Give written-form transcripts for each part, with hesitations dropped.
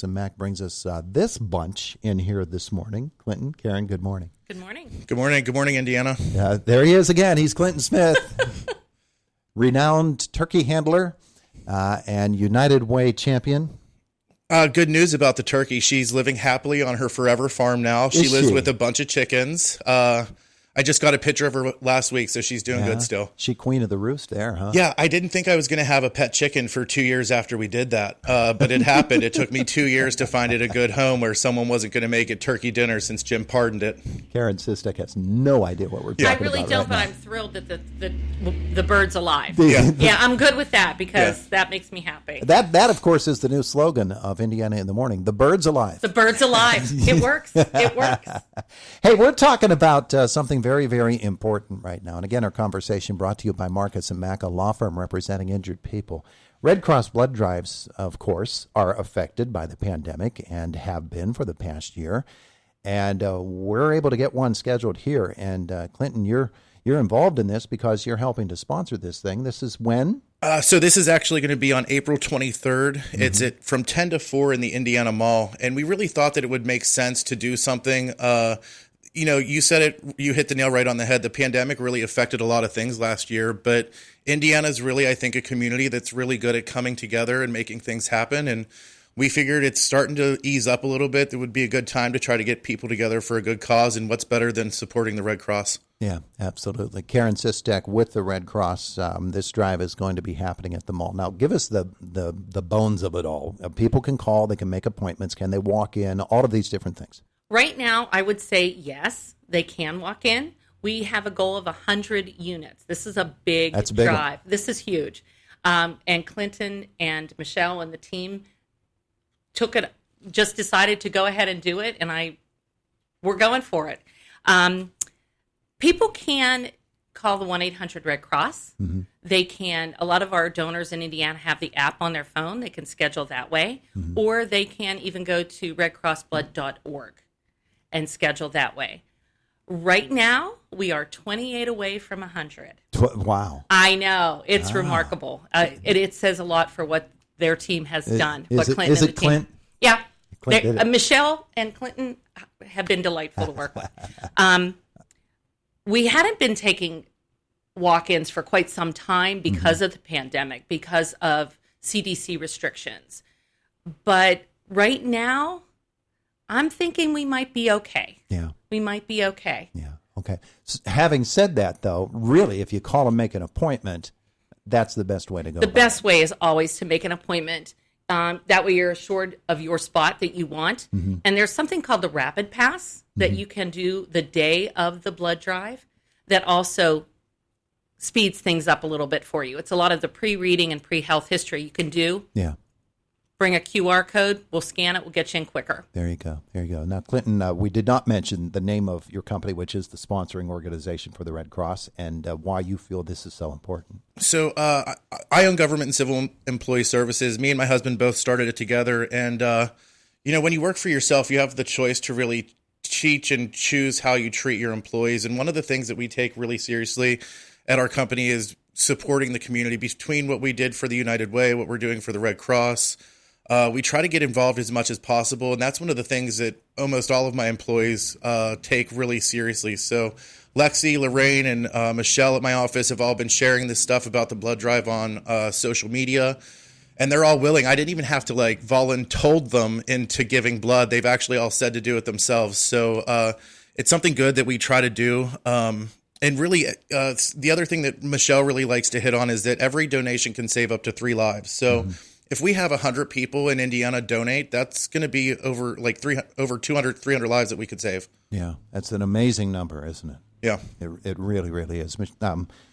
And Mac brings us this bunch in here this morning. Clinton, Karen, good morning. Good morning. Good morning. Good morning, Indiana. There he is again. He's Clinton Smith, renowned turkey handler and United Way champion. Good news about the turkey. She's living happily on her forever farm now. She lives with a bunch of chickens. I just got a picture of her last week, so she's doing good still. She queen of the roost there, huh? Yeah, I didn't think I was going to have a pet chicken for 2 years after we did that, but it happened. It took me 2 years to find it a good home where someone wasn't going to make it turkey dinner since Jim pardoned it. Karen Sistek has no idea what we're talking about. I really don't, but now. I'm thrilled that the bird's alive. Yeah. Yeah, I'm good with that because that makes me happy. That, of course, is the new slogan of Indiana in the Morning. The bird's alive. The bird's alive. It works. It works. Hey, we're talking about something very, very important right now. And again, our conversation brought to you by Marcus and Mack, a law firm representing injured people. Red Cross blood drives, of course, are affected by the pandemic and have been for the past year. And we're able to get one scheduled here. And Clinton, you're involved in this because you're helping to sponsor this thing. This is when? So this is actually going to be on April 23rd. Mm-hmm. It's from 10 to 4 in the Indiana Mall. And we really thought that it would make sense to do something. You said it, you hit the nail right on the head. The pandemic really affected a lot of things last year, but Indiana's really, I think, a community that's really good at coming together and making things happen. And we figured it's starting to ease up a little bit. It would be a good time to try to get people together for a good cause. And what's better than supporting the Red Cross? Yeah, absolutely. Karen Sistek with the Red Cross. This drive is going to be happening at the mall. Now, give us the bones of it all. People can call, they can make appointments, can they walk in, all of these different things. Right now, I would say yes, they can walk in. We have a goal of 100 units. This is a big drive. This is huge. And Clinton and Michelle and the team just decided to go ahead and do it, and we're going for it. People can call the 1-800 Red Cross. Mm-hmm. They can, a lot of our donors in Indiana have the app on their phone. They can schedule that way. Mm-hmm. Or they can even go to redcrossblood.org and schedule that way. Right now, we are 28 away from 100. Wow. I know. It's remarkable. It says a lot for what their team has done. Is it Clint? Yeah. Clint Michelle and Clinton have been delightful to work with. We hadn't been taking walk-ins for quite some time because of the pandemic, because of CDC restrictions. But right now, I'm thinking we might be okay. Yeah. We might be okay. Yeah. Okay. So having said that, though, really, if you call and make an appointment, that's the best way to go. The best way is always to make an appointment. That way you're assured of your spot that you want. Mm-hmm. And there's something called the Rapid Pass that you can do the day of the blood drive that also speeds things up a little bit for you. It's a lot of the pre-reading and pre-health history you can do. Yeah. Bring a QR code. We'll scan it. We'll get you in quicker. There you go. There you go. Now, Clinton, we did not mention the name of your company, which is the sponsoring organization for the Red Cross, and why you feel this is so important. So I own Government and Civil Employee Services. Me and my husband both started it together. And, when you work for yourself, you have the choice to really teach and choose how you treat your employees. And one of the things that we take really seriously at our company is supporting the community between what we did for the United Way, what we're doing for the Red Cross. We try to get involved as much as possible, and that's one of the things that almost all of my employees take really seriously. So Lexi, Lorraine, and Michelle at my office have all been sharing this stuff about the blood drive on social media, and they're all willing. I didn't even have to told them into giving blood. They've actually all said to do it themselves. So it's something good that we try to do. And really, the other thing that Michelle really likes to hit on is that every donation can save up to 3 lives. So if we have 100 people in Indiana donate, that's going to be over 200, 300 lives that we could save. Yeah, that's an amazing number, isn't it? Yeah. It really, really is.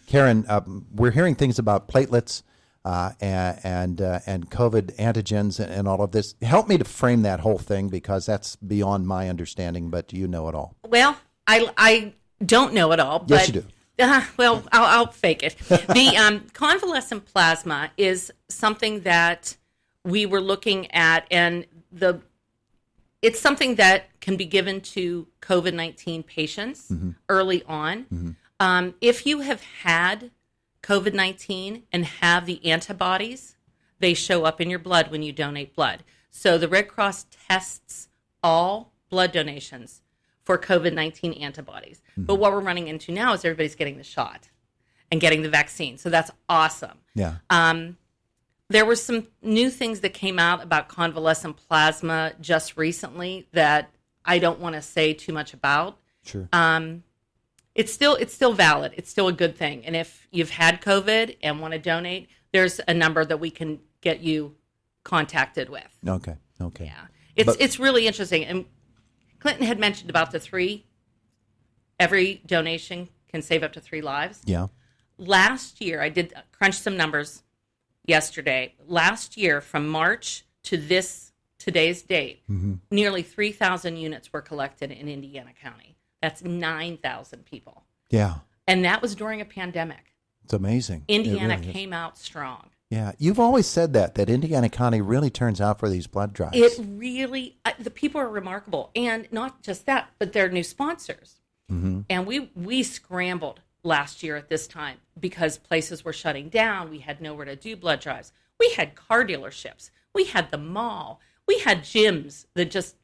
Karen, we're hearing things about platelets and COVID antigens and all of this. Help me to frame that whole thing because that's beyond my understanding, but you know it all. Well, I don't know it all. But, yes, you do. I'll fake it. The convalescent plasma is something that we were looking at, and it's something that can be given to COVID-19 patients early on. If you have had COVID-19 and have the antibodies, they show up in your blood when you donate blood. So the Red Cross tests all blood donations for COVID-19 antibodies. But what we're running into now is everybody's getting the shot and getting the vaccine. So that's awesome. Yeah. There were some new things that came out about convalescent plasma just recently that I don't want to say too much about. Sure. It's still valid. It's still a good thing. And if you've had COVID and want to donate, there's a number that we can get you contacted with. Okay. Yeah. It's really interesting. And Clinton had mentioned about the 3. Every donation can save up to 3 lives. Yeah. Last year, I did crunch some numbers yesterday. Last year, from March to today's date, nearly 3,000 units were collected in Indiana County. That's 9,000 people. Yeah. And that was during a pandemic. It's amazing. Indiana It really is. came out strong. Yeah. You've always said that Indiana County really turns out for these blood drives. It really, the people are remarkable. And not just that, but they're new sponsors. And we scrambled last year at this time because places were shutting down. We had nowhere to do blood drives. We had car dealerships. We had the mall. We had gyms that just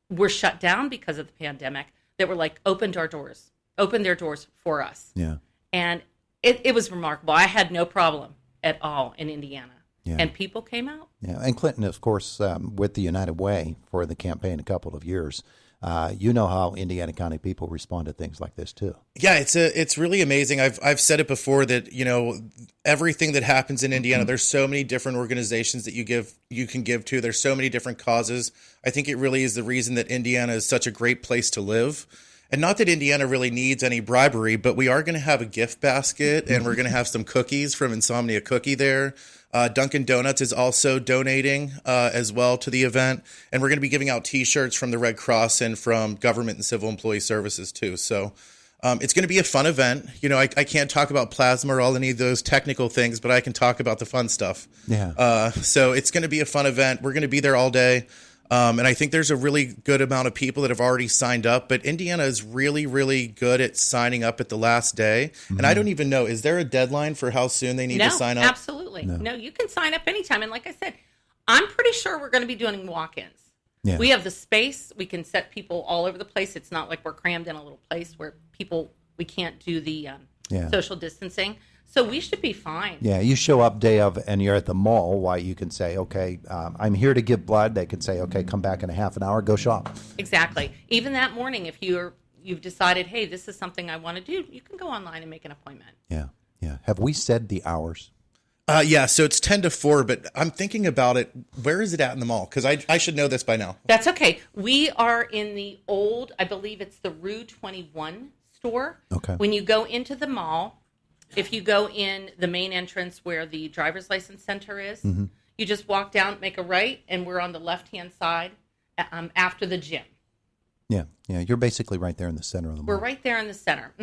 were shut down because of the pandemic that were like, opened their doors for us. Yeah. And it was remarkable. I had no problem at all in Indiana. Yeah. And people came out. Yeah. And Clinton, of course, with the United Way for the campaign a couple of years, you know how Indiana County people respond to things like this too. Yeah, it's really amazing. I've said it before that, everything that happens in Indiana, there's so many different organizations that you can give to. There's so many different causes. I think it really is the reason that Indiana is such a great place to live. And not that Indiana really needs any bribery, but we are going to have a gift basket and we're going to have some cookies from Insomnia Cookie there. Dunkin' Donuts is also donating as well to the event. And we're going to be giving out T-shirts from the Red Cross and from Government and Civil Employee Services too. So it's going to be a fun event. I can't talk about plasma or all any of those technical things, but I can talk about the fun stuff. Yeah. So it's going to be a fun event. We're going to be there all day. And I think there's a really good amount of people that have already signed up, but Indiana is really, really good at signing up at the last day. And I don't even know, is there a deadline for how soon they need to sign up? Absolutely. No, you can sign up anytime. And like I said, I'm pretty sure we're going to be doing walk-ins. Yeah. We have the space. We can set people all over the place. It's not like we're crammed in a little place where we can't do the social distancing. So we should be fine. Yeah, you show up day of and you're at the mall, why you can say, okay, I'm here to give blood. They can say, okay, come back in a half an hour, go shop. Exactly. Even that morning, if you've decided, hey, this is something I want to do, you can go online and make an appointment. Yeah. Have we said the hours? So it's 10 to 4, but I'm thinking about it. Where is it at in the mall? Because I should know this by now. That's okay. We are in the old, I believe it's the Rue 21 store. Okay. When you go into the mall, if you go in the main entrance where the driver's license center is, you just walk down, make a right, and we're on the left-hand side after the gym. Yeah. You're basically right there in the center of the mall. We're right there in the center.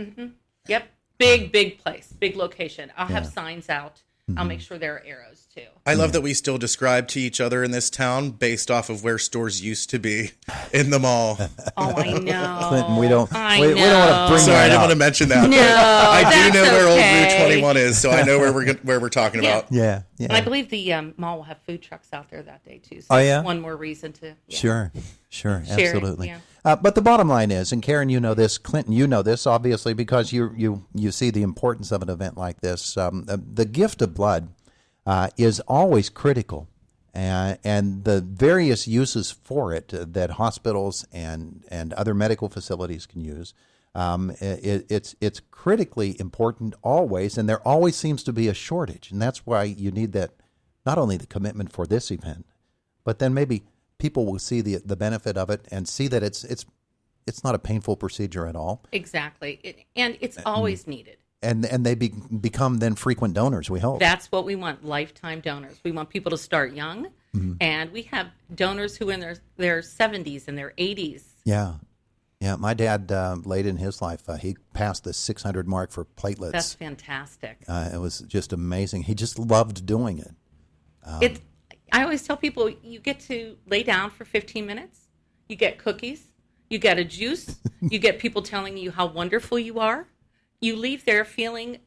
Yep. Big place, big location. I'll have signs out. I'll make sure there are arrows too. I love that we still describe to each other in this town based off of where stores used to be in the mall. Oh, I know. Clinton, we don't want to bring Sorry, I that didn't up. want to mention that. No, I do know where okay. old Route 21 is, so I know where we're talking about. Yeah. And I believe the mall will have food trucks out there that day too. So Oh, yeah? that's one more reason to Sure, Share it, absolutely. yeah. But the bottom line is, and Karen, you know this, Clinton, you know this, obviously, because you see the importance of an event like this. The gift of blood is always critical, and the various uses for it that hospitals and other medical facilities can use. It's critically important always, and there always seems to be a shortage, and that's why you need that, not only the commitment for this event, but then maybe people will see the benefit of it and see that it's not a painful procedure at all. Exactly. And it's always needed. And they become then frequent donors, we hope. That's what we want, lifetime donors. We want people to start young, and we have donors who are in their 70s and their 80s. Yeah. My dad, late in his life, he passed the 600 mark for platelets. That's fantastic. It was just amazing. He just loved doing it. I always tell people, you get to lay down for 15 minutes. You get cookies. You get a juice. You get people telling you how wonderful you are. You leave there feeling,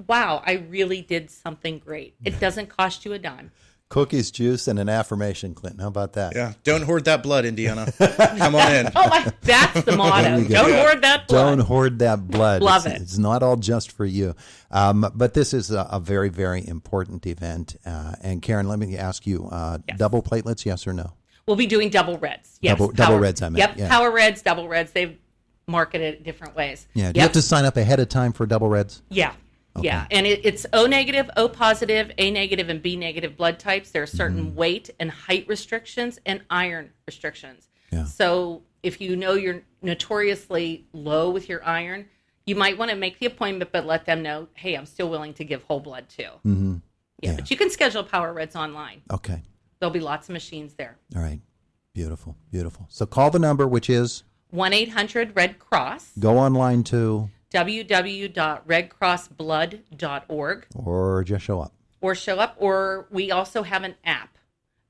wow, I really did something great. It doesn't cost you a dime. Cookies, juice, and an affirmation, Clinton. How about that? Yeah. Don't hoard that blood, Indiana. Come on in. That's the motto. Don't hoard that blood. Don't hoard that blood. Love it. It's not all just for you. But this is a very, very important event. And Karen, let me ask you, double platelets, yes or no? We'll be doing double reds. Yes. Double reds, I meant. Yep. Yeah. Power reds, double reds. They've marketed it different ways. Yeah. Do you have to sign up ahead of time for double reds? Yeah. Okay. Yeah, and it's O negative, O positive, A negative, and B negative blood types. There are certain weight and height restrictions and iron restrictions. Yeah. So if you know you're notoriously low with your iron, you might want to make the appointment, but let them know, hey, I'm still willing to give whole blood too. Mm-hmm. Yeah, but you can schedule Power Reds online. Okay. There'll be lots of machines there. All right. Beautiful. Beautiful. So call the number, which is 1-800-RED-CROSS. Go online to www.redcrossblood.org. Or just show up. Or we also have an app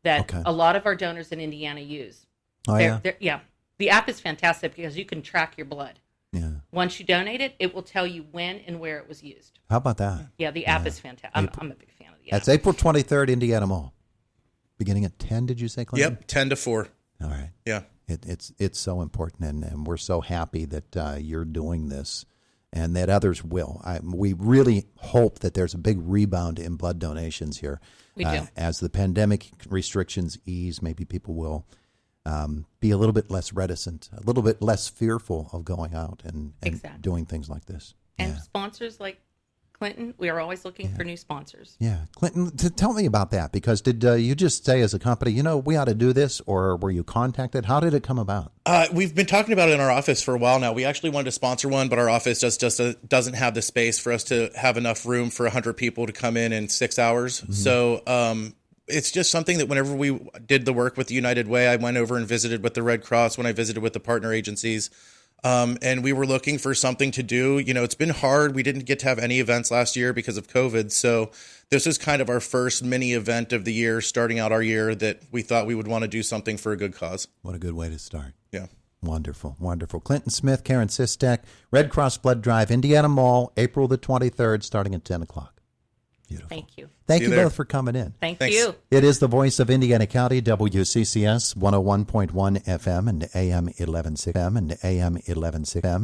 that Okay. a lot of our donors in Indiana use. Oh, yeah? Yeah. The app is fantastic because you can track your blood. Yeah. Once you donate it, it will tell you when and where it was used. How about that? Yeah, the app is fantastic. I'm a big fan of the app. That's April 23rd, Indiana Mall. Beginning at 10, did you say, Clinton? Yep. 10 to 4. All right. Yeah. It's so important, and we're so happy that you're doing this and that others will. We really hope that there's a big rebound in blood donations here. We do. As the pandemic restrictions ease, maybe people will be a little bit less reticent, a little bit less fearful of going out and Exactly. doing things like this. And sponsors like Clinton, we are always looking for new sponsors. Yeah. Clinton, tell me about that, because did you just say as a company, we ought to do this, or were you contacted? How did it come about? We've been talking about it in our office for a while now. We actually wanted to sponsor one, but our office just doesn't have the space for us to have enough room for 100 people to come in 6 hours. Mm-hmm. So it's just something that whenever we did the work with the United Way, I went over and visited with the Red Cross when I visited with the partner agencies. And we were looking for something to do. It's been hard. We didn't get to have any events last year because of COVID. So this is kind of our first mini event of the year, starting out our year, that we thought we would want to do something for a good cause. What a good way to start. Yeah. Wonderful, wonderful. Clinton Smith, Karen Sistek, Red Cross Blood Drive, Indiana Mall, April the 23rd, starting at 10 o'clock. Beautiful. Thank you. Thank you there. both for coming in. Thanks. You. It is the voice of Indiana County, WCCS 101.1 FM and AM 1160 and AM 1160.